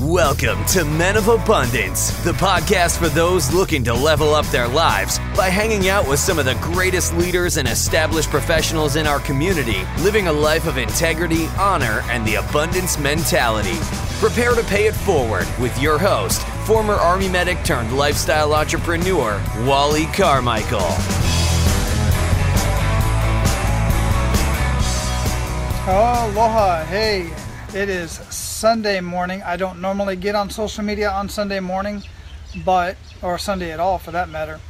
Welcome to Men of Abundance, the podcast for those looking to level up their lives by hanging out with some of the greatest leaders and established professionals in our community, living a life of integrity, honor, and the abundance mentality. Prepare to pay it forward with your host, former Army medic turned lifestyle entrepreneur, Wally Carmichael. Aloha. Hey, it is Sunday morning. I don't normally get on social media on Sunday morning, or Sunday at all for that matter,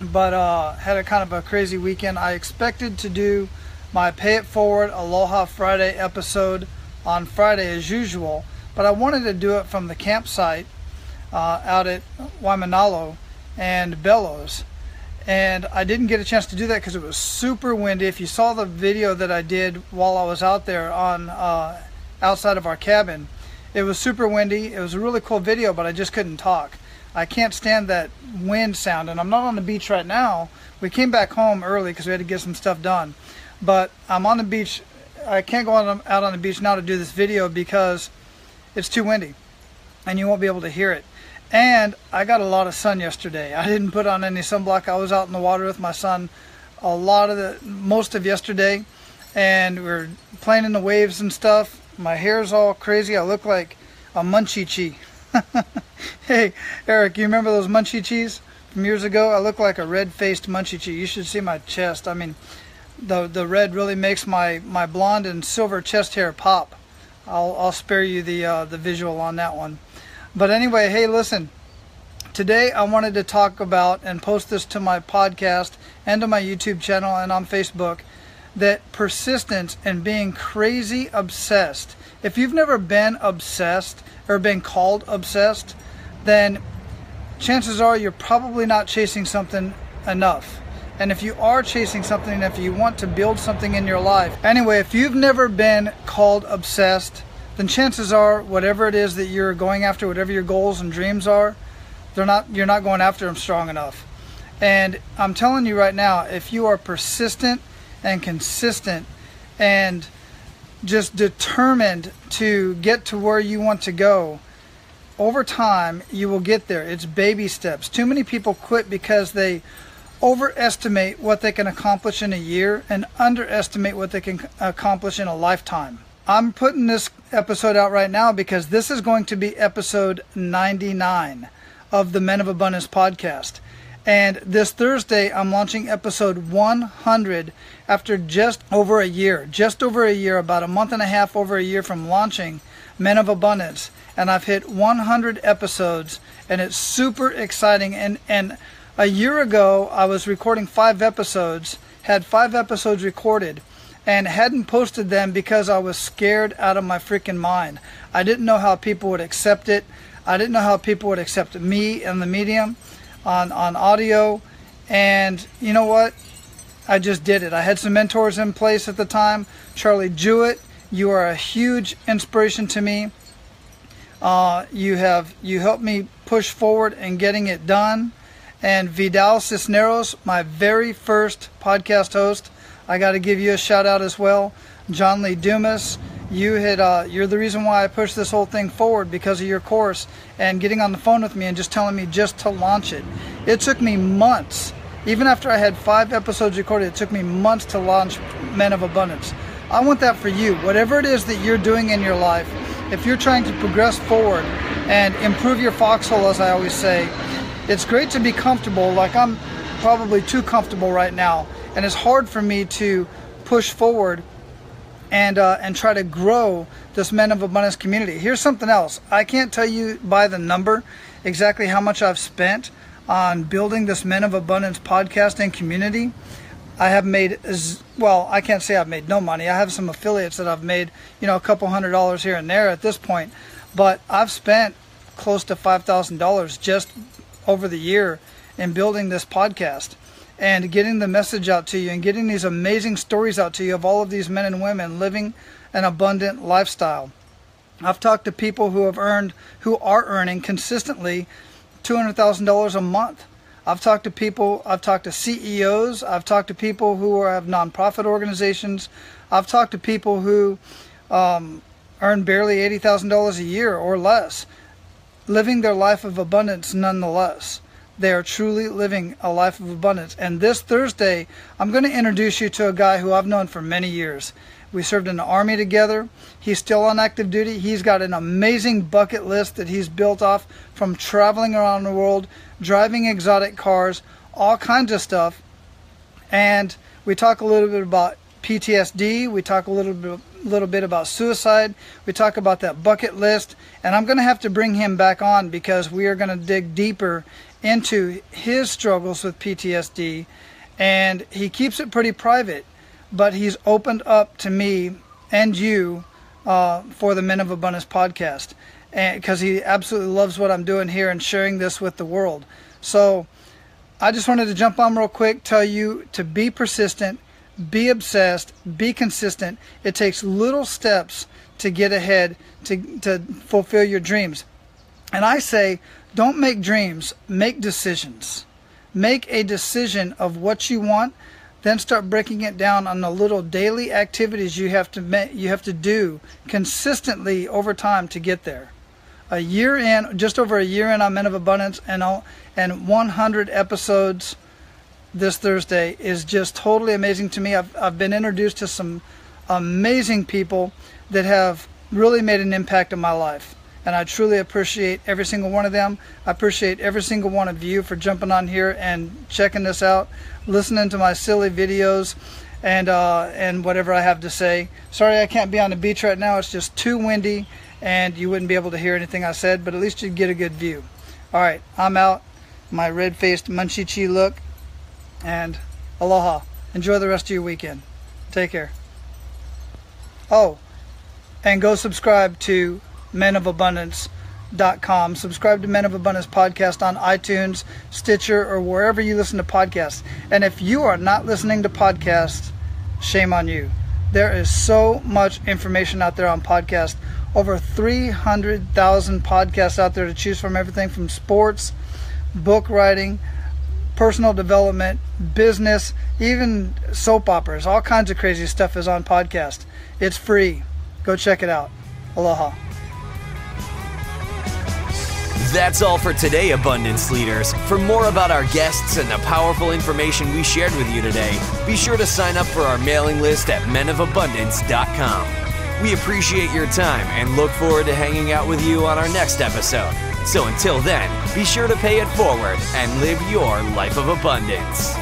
but had a kind of a crazy weekend. I expected to do my Pay It Forward Aloha Friday episode on Friday as usual, but I wanted to do it from the campsite out at Waimanalo and Bellows. And I didn't get a chance to do that because it was super windy. If you saw the video that I did while I was out there on outside of our cabin, it was super windy. It was a really cool video, but I just couldn't talk. I can't stand that wind sound, and I'm not on the beach right now. We came back home early because we had to get some stuff done. But I'm on the beach. I can't go out on the beach now to do this video because it's too windy, and you won't be able to hear it. And I got a lot of sun yesterday. I didn't put on any sunblock. I was out in the water with my son most of yesterday, and we were playing in the waves and stuff. My hair's all crazy. I look like a munchie-chee. Hey, Eric, you remember those munchie-chees from years ago? I look like a red-faced munchie-chee. You should see my chest. I mean, the red really makes my blonde and silver chest hair pop. I'll spare you the visual on that one. But anyway, hey, listen, today I wanted to talk about and post this to my podcast and to my YouTube channel and on Facebook, that persistence and being crazy obsessed. If you've never been obsessed or been called obsessed, then chances are you're probably not chasing something enough. And if you are chasing something, if you want to build something in your life, anyway, if you've never been called obsessed, then chances are whatever it is that you're going after, whatever your goals and dreams are, you're not going after them strong enough. And I'm telling you right now, if you are persistent and consistent and just determined to get to where you want to go, over time you will get there. It's baby steps. Too many people quit because they overestimate what they can accomplish in a year and underestimate what they can accomplish in a lifetime. I'm putting this episode out right now because this is going to be episode 99 of the Men of Abundance podcast. And this Thursday, I'm launching episode 100 after just over a year, about a month and a half over a year from launching Men of Abundance. And I've hit 100 episodes, and it's super exciting. And a year ago, I was recording 5 episodes, had 5 episodes recorded, and hadn't posted them because I was scared out of my freaking mind. I didn't know how people would accept it. I didn't know how people would accept me and the medium on audio. And you know what? I just did it. I had some mentors in place at the time. Charlie Jewett, you are a huge inspiration to me. You helped me push forward in getting it done. And Vidal Cisneros, my very first podcast host, I got to give you a shout out as well. John Lee Dumas, you're the reason why I pushed this whole thing forward, because of your course and getting on the phone with me and just telling me just to launch it. It took me months. Even after I had 5 episodes recorded, it took me months to launch Men of Abundance. I want that for you. Whatever it is that you're doing in your life, if you're trying to progress forward and improve your foxhole, as I always say, it's great to be comfortable. Like, I'm probably too comfortable right now. And it's hard for me to push forward and try to grow this Men of Abundance community. Here's something else. I can't tell you by the number exactly how much I've spent on building this Men of Abundance podcast and community. I have made, well, I can't say I've made no money. I have some affiliates that I've made, a couple $100s here and there at this point. But I've spent close to $5,000 just over the year in building this podcast and getting the message out to you and getting these amazing stories out to you of all of these men and women living an abundant lifestyle. I've talked to people who are earning consistently $200,000 a month. I've talked to CEOs, I've talked to people who have nonprofit organizations, I've talked to people who earn barely $80,000 a year or less, living their life of abundance nonetheless. They are truly living a life of abundance. And this Thursday, I'm going to introduce you to a guy who I've known for many years. We served in the Army together. He's still on active duty. He's got an amazing bucket list that he's built off from traveling around the world, driving exotic cars, all kinds of stuff. And we talk a little bit about PTSD. We talk a little bit about suicide. We talk about that bucket list. And I'm going to have to bring him back on because we are going to dig deeper into his struggles with PTSD. And he keeps it pretty private, but he's opened up to me and you for the Men of Abundance podcast, and because he absolutely loves what I'm doing here and sharing this with the world. So I just wanted to jump on real quick, tell you to be persistent, be obsessed, be consistent. It takes little steps to get ahead, to fulfill your dreams. And I say, don't make dreams, make decisions. Make a decision of what you want, then start breaking it down on the little daily activities you have to do consistently over time to get there. A year in, just over a year in on Men of Abundance, and 100 episodes this Thursday is just totally amazing to me. I've been introduced to some amazing people that have really made an impact in my life. And I truly appreciate every single one of them. I appreciate every single one of you for jumping on here and checking this out, listening to my silly videos and whatever I have to say. Sorry I can't be on the beach right now. It's just too windy and you wouldn't be able to hear anything I said, but at least you'd get a good view. All right, I'm out. My red-faced munchie-chi look. And aloha. Enjoy the rest of your weekend. Take care. Oh, and go subscribe to menofabundance.com. Subscribe to Men of Abundance podcast on iTunes, Stitcher, or wherever you listen to podcasts. And if you are not listening to podcasts, shame on you. There is so much information out there on podcasts. Over 300,000 podcasts out there to choose from. Everything from sports, book writing, personal development, business, even soap operas. All kinds of crazy stuff is on podcast. It's free. Go check it out. Aloha. That's all for today, Abundance Leaders. For more about our guests and the powerful information we shared with you today, be sure to sign up for our mailing list at menofabundance.com. We appreciate your time and look forward to hanging out with you on our next episode. So until then, be sure to pay it forward and live your life of abundance.